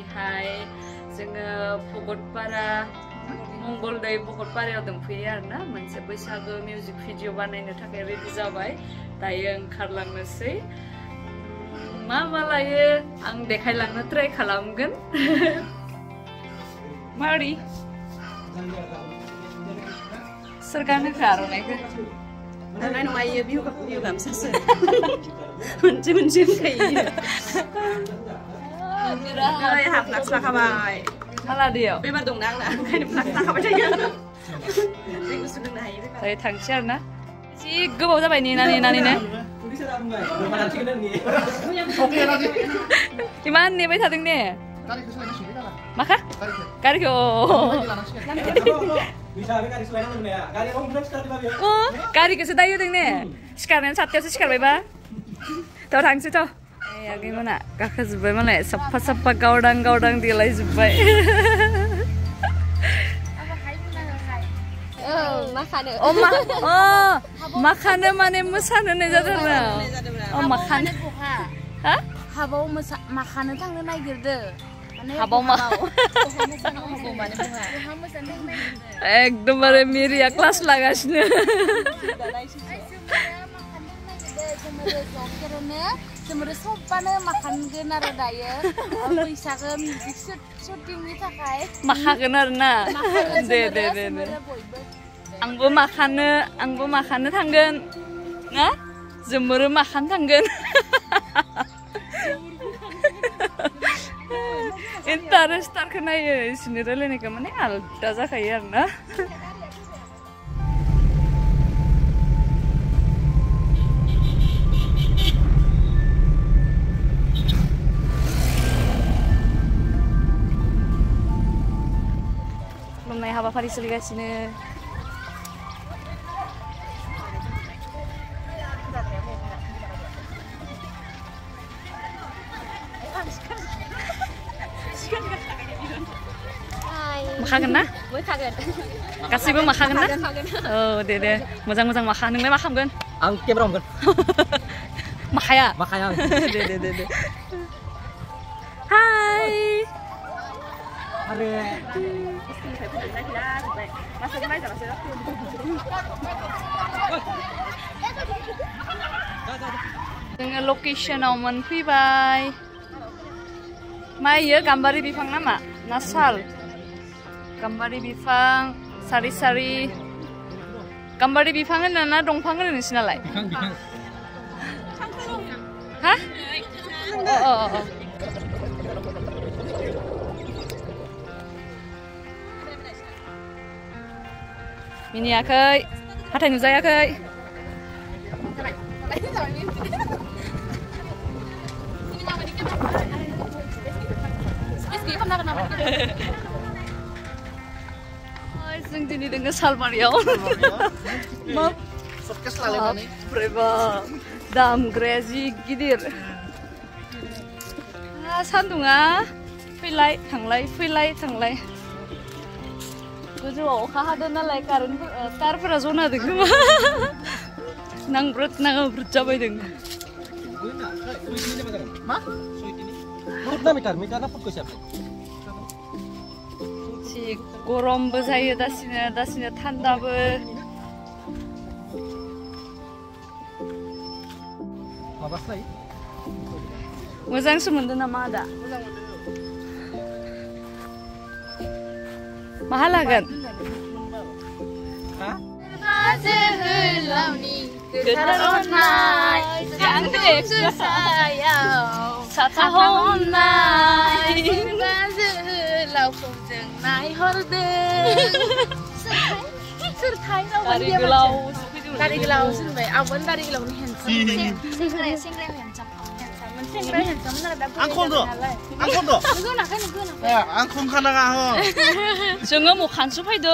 दिनैहाय जोङो भगतपारा मंगलदै भगतपारायाव दंफैयो आरोना मोनसे बैसागो मिउजिक भिडिअ बानायनो थाखाय रेडि जाबाय दायो ओंखारलांनोसै मा लायो आं देखायलांनो ट्राइ खालामगोन मारि सोर गानोखा आर'नाइखौ आर'नाइ नङा इयो बिहु गामसासो मोनसे होनखायो बिराद हाफ फ्लाक्स लाखाबाय माला दैयाव बेमार दंना आंना ओंखायनो फ्लाक्स लाखाबाय थायो दै गुसु लोंनो हायो दायो थांसै आरोना जि गोबाव जाबाय नेनानैनो इमान नेबाय थादों ने माखा गारिखौ गारिखौसो दायो होदों ने सिखारनायानो 7थायावसो सिखारबायबा थ' थांसै थ' आगैमोना गाखोजोब्बाय मालाय साफा गावदां देलायजोब्बाय माखानो माने मोसानो होननाय जादों माखानो हाबाव माखानो थांनो नागिरदो हाबाव एकदमबारे मिरिया क्लास लागासिनो जोंबो सबबानो माखानगोन आरो दायो बैसागो मिउजिक शुटिंनि थाखाय माखागोन आरो ना दे आंबो माखानो थांगोन ना जोंबो माखानो थांगोन इन्टारेस्टारखौ नायो इसोरनि रायलायनायखौ माने आलदा जाखायो आरो ना खुलुमनाय हाबाफारि सोलिगासिनो माखागोन ना? गासैबो माखागोन ना? औ दे मोजां माखा नोंलाय मा खालामगोन? आं केमेरा हमगोन माखाया दे हाय आरो जोङो लकेसनाव मोनफैबाय मा इयो गाम्बारि बिफां नामा ना साल गाम्बारि बिफां सारि गाम्बारि बिफां होनो ना दंफां होनो नोंसिनालाय बिफां हा मिनियाखै हाथाय नुजायाखै जों दिनै दोङो सालबारियाव दामग्राया जि गिदिर सान्दुङा फैलाय थांलाय गोजौआव अखा हादों नालाय तारफोरा जना होदों खोमा नांब्रुद जाबायदों गरमबो जायो दासिनो थान्दाबो मोजांसो मोनदों नामा आदा माहा लागोन दारि गोलाव सोरबाय आवन दारि गोलावनि आं खम खानाङा जोङो मखानसो फैदो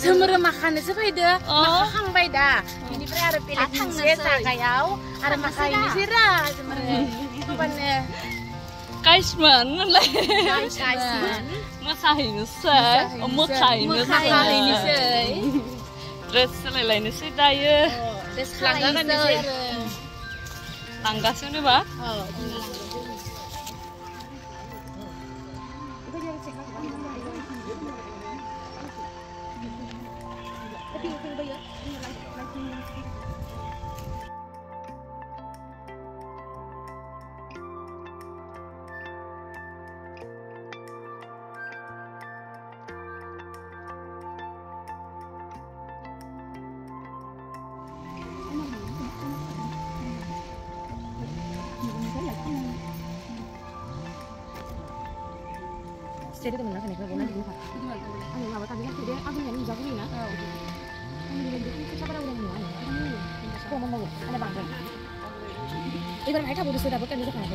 जोमोरो माखानोसो फैदो माखाखांबाय दा बिनिफ्राय आरो बेलेग मोनसे जागायाव आरो माखाहैनोसै रा जोमोरो गाइसमोन होनलाय मोसाहैनोसै ड्रेस सोलायलायनोसै दायो लांगासिनोबा jadi temen kan ya nanti buka anu lawat tadi kan dia abang yang menjaga ini nah ini siapa udah mulai kok mau ada bang ibarat mereka baru sudah bukan di sana.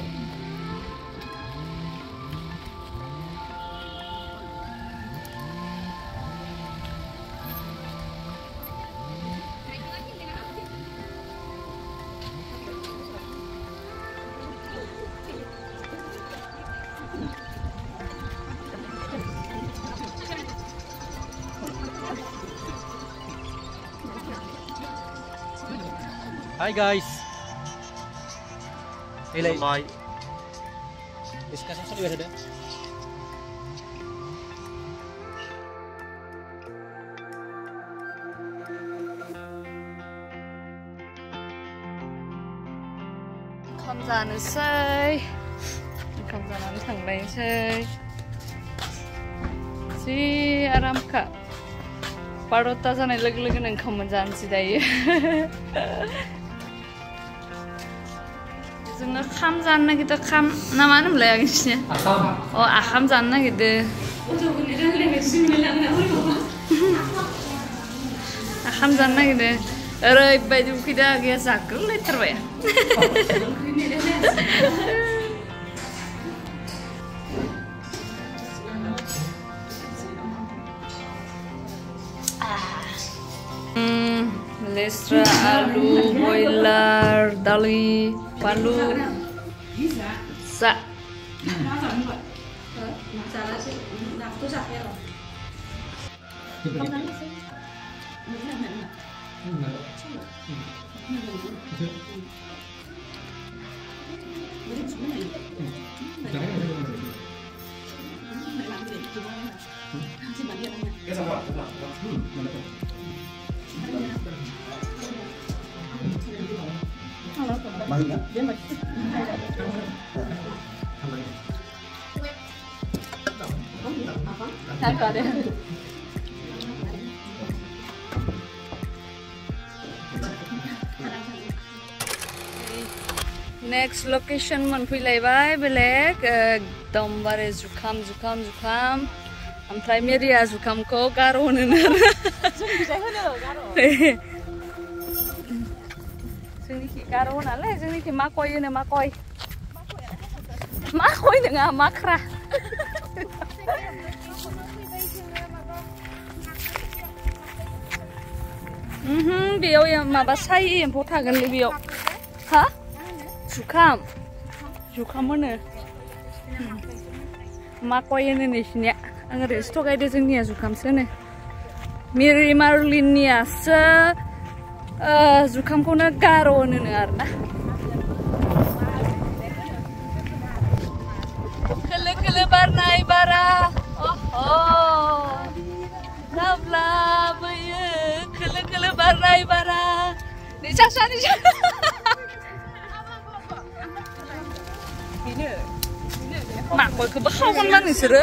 Hi guys. Ilay. Bye. Discussion sa liwala. 감자는서이 감자는 상당히 si aramka parota जानाय लोगो लोगोनो ओंखाम मोनजानोसै दायो जोङो खाम जानो नागिरदों खाम ना मा होनोमोनलाय आगोलनिया आखाम जानो नागिरदों आखाम जानो नागिरदों ओरैबायदि उखैदों आगैया जाग्रोलायथारबाय Lestra, alu, boiler, dali, palu, sa. Next location मोनफैलायबाय बेलेग एकदमबारे जुखाम ओमफ्राय मेरिया जुखामखौ गार' होनो जोंनिखि गार' नालाय जोंनिखि माकय होनो माकय नङा माख्रा बेयाव माबा साय एम्फौ थागोनलै बेयाव हा जुखाम होनो माकय होनो नोंसिनिया आं ओरैनोसो थगायदो जोंनिया जुखामसो होनो मेरि मार्लिननियासो जुखामखौनो गार' होनो आरोना खोलो खोलो बारनाय बारा लाबोयो खोलो खोलो बारनाय बारा निसा माकयखौबो खावगोनबा नोंसोरो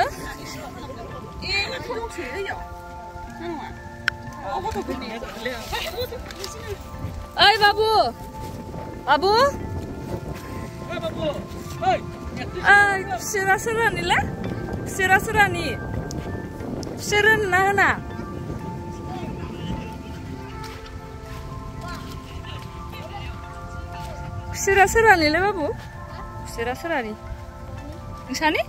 ओइ बाबु खुसेरा सोरानिलै खुसेरा सोरानि खुसेर होना होना खुसेरा सोरानिलै बाबु खुसेरा सोरानि नोंसानि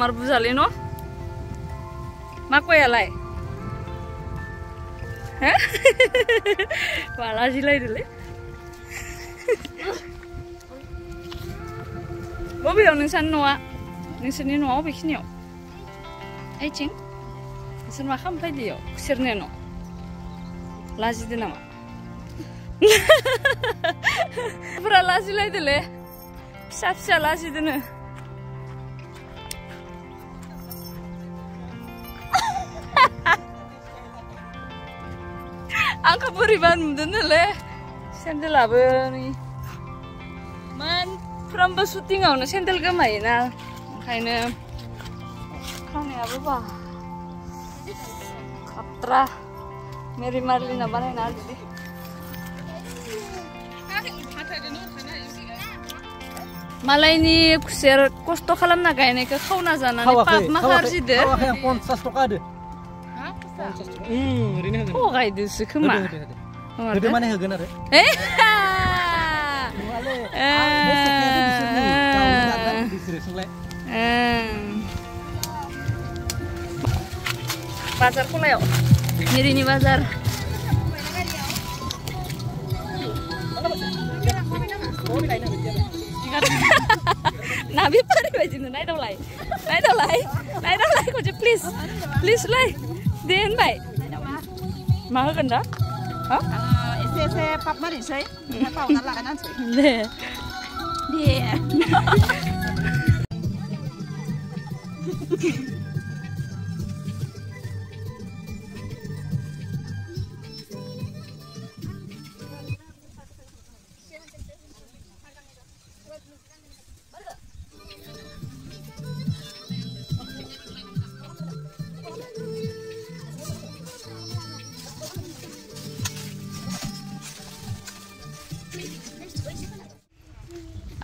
मार बुजालै न' माकयालाय लाजिलायदोलै बबेयाव नोंसोरनि न'आ बबेखिनियाव ओइथिं नोंसोर मा खालामनो फैदो इयाव खुसेरनि न' लाजिदो नामा फुरा लाजिलायदोलै फिसा लाजिदोनो आंखौ बोरैबा नुदोंनोलै सेन्देलाबो मोनफ्रोमबो शुटिंआवनो सेन्देल गोमायोना ओंखायनो खानायाबो खात्रा मेरि मार्लिना बानायना होदो मालायनि खुसेर खस्थ' खालामना गायनायखौ खावना जानानै पाप मा गारजिदो खावाखै आं 50 थाखा होदो 50 थाखा ओरैनो होगोन थगायदोसो खोमा होदो माने होगोन आरो बाजार खनायाव मिरिनि बाजार nah bipari bajinu naik dolai kau je please lai den bai mau kan dah ese pap mari sih pap nala kan sih dia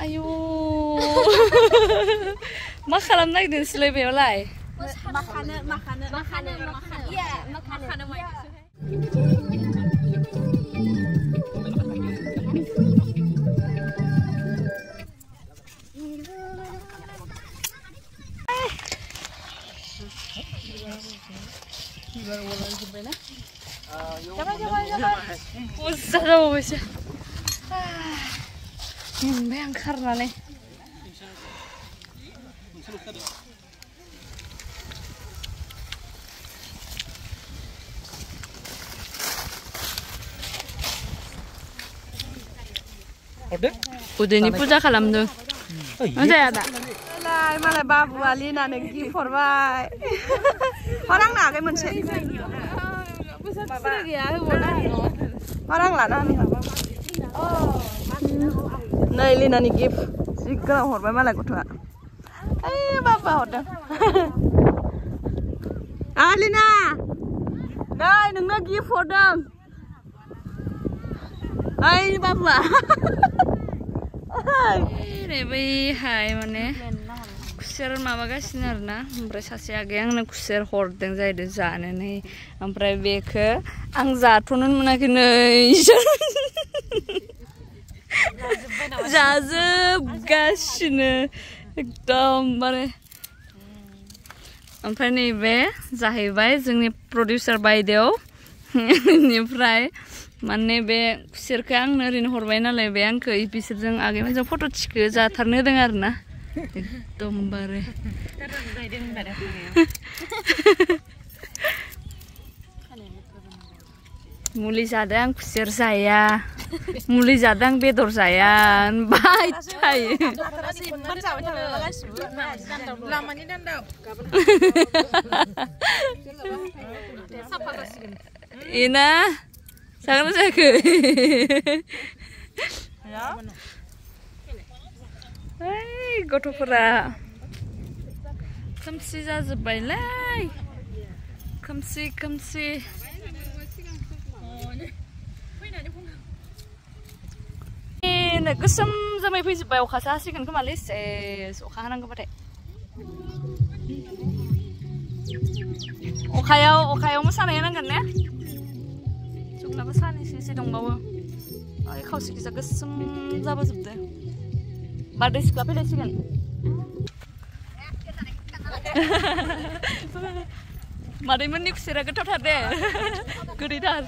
ayo mak kalam naik di selai beolai makanan iya makanan usah dong bisa yang karena nih udah ini puja kalam tuh udah ada Lai malah babu Alina negi forbai orang nak kayak macam orang lah nih Nah, Lina nih gift. Sikra horbai malah kutua. Bapak hoda. Lina. Nah, nunggu gift hodang. Bapak. Rebai hai mana? Kuser mama kasih narna. Ampai sasi age yang nak kuser hordeng zai de zane nih. Ampai beke angzatunun mana kene. Jazz gasine एकदम माने ओमफ्राय नैबे जाहैबाय जोंनि प्रडिउसार बायदेव निफ्राय माने बे खुसेरखौ आंनो ओरैनो हरबाय नालाय बे आंखौ बिसोरजों आगै मोजां फट' थिखो जाथारनो होदों आरोना एकदमबारे मुलि जादों आं खुसेर जाया मुलि जादों आं बेदर जाया होनबाय थायो इना जागोन ना जायाखै गथ'फोरा खोमसि जाजोब्बायलै खोमसि गोसोम जोमै फैजोब्बाय अखासो हासिगोन खोमालै सेस अखा हानांगौबाथाय अखायाव मोसानाय नांगोन ने जोंनाबो सानैसो एसे दंबावो ओइ खावसेखिजा गोसोम जाबोजोबदो बारदै सिख्ला फैलायसिगोन मादैमोननि खुसेरा गोथावथार दे गोदैथार